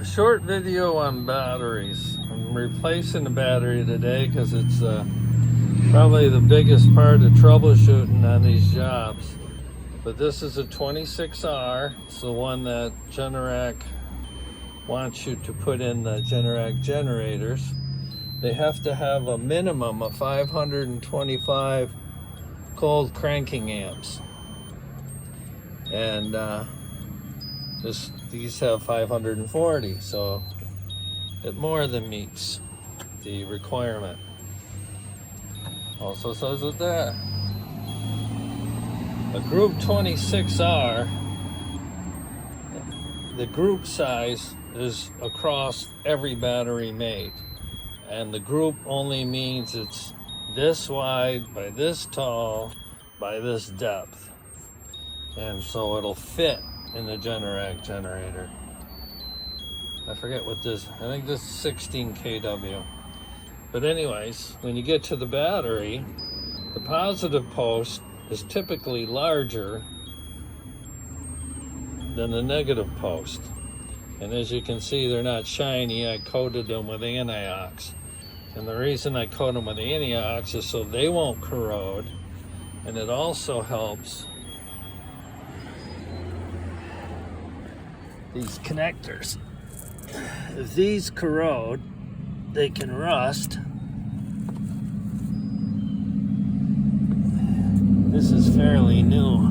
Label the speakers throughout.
Speaker 1: A short video on batteries. I'm replacing the battery today because it's probably the biggest part of troubleshooting on these jobs. But this is a 26R. It's the one that Generac wants you to put in the Generac generators. They have to have a minimum of 525 cold cranking amps. And these have 540, so it more than meets the requirement. Also says it there. A group 26R, the group size is across every battery made. And the group only means it's this wide by this tall by this depth. And so it'll fit in the Generac generator. I forget what this, I think this is 16 kW. But anyways, when you get to the battery, the positive post is typically larger than the negative post. And as you can see, they're not shiny. I coated them with antiox. And the reason I coat them with antiox is so they won't corrode. And it also helps these connectors. If these corrode, they can rust. This is fairly new.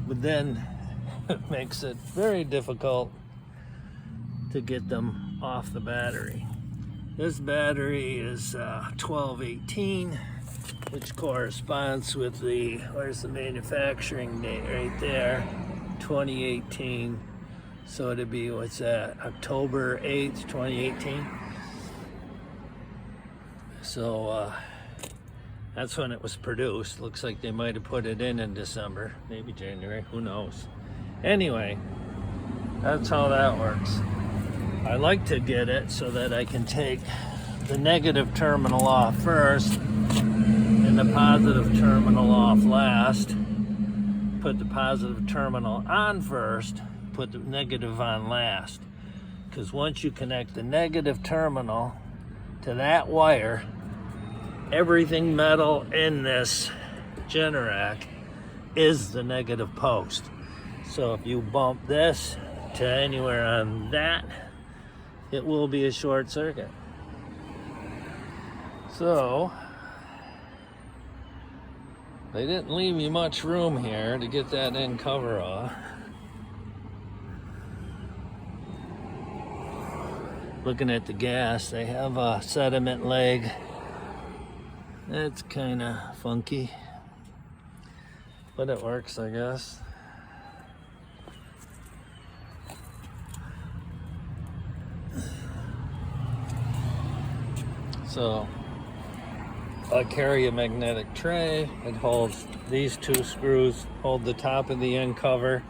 Speaker 1: But then it makes it very difficult to get them off the battery. This battery is 1218, which corresponds with the, where's the manufacturing date? Right there, 2018. So it'd be, what's that, October 8th, 2018. So that's when it was produced. Looks like they might have put it in December, maybe January, who knows. Anyway, that's how that works. I like to get it so that I can take the negative terminal off first and the positive terminal off last. Put the positive terminal on first, put the negative on last. Because once you connect the negative terminal to that wire, everything metal in this Generac is the negative post. So if you bump this to anywhere on that, it will be a short circuit. So they didn't leave me much room here to get that end cover off. Looking at the gas, they have a sediment leg. That's kind of funky, but it works, I guess. So I carry a magnetic tray. It holds these two screws, hold the top of the end cover.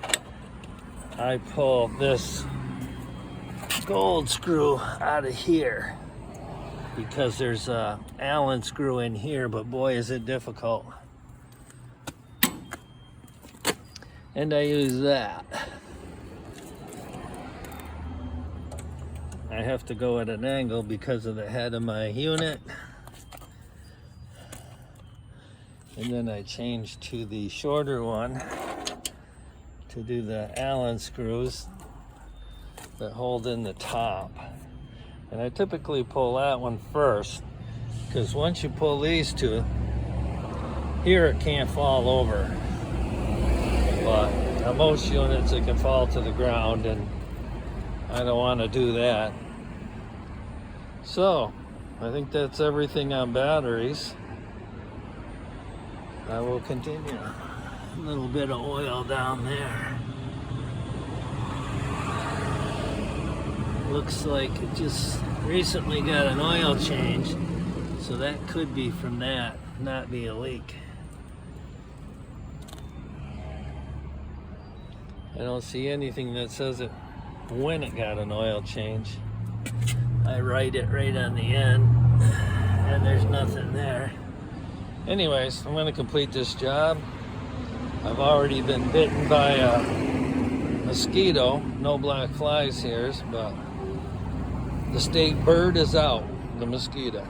Speaker 1: I pull this gold screw out of here because there's a Allen screw in here, but boy is it difficult. And I use that. I have to go at an angle because of the head of my unit. And then I change to the shorter one to do the Allen screws that hold in the top. And I typically pull that one first because once you pull these two, here it can't fall over. But on most units it can fall to the ground, and I don't want to do that. So I think that's everything on batteries. I will continue. A little bit of oil down there. Looks like it just recently got an oil change, so that could be from that, not be a leak. I don't see anything that says it when it got an oil change. I write it right on the end, and there's nothing there. Anyways, I'm going to complete this job. I've already been bitten by a mosquito. No black flies here, but the state bird is out, the mosquito.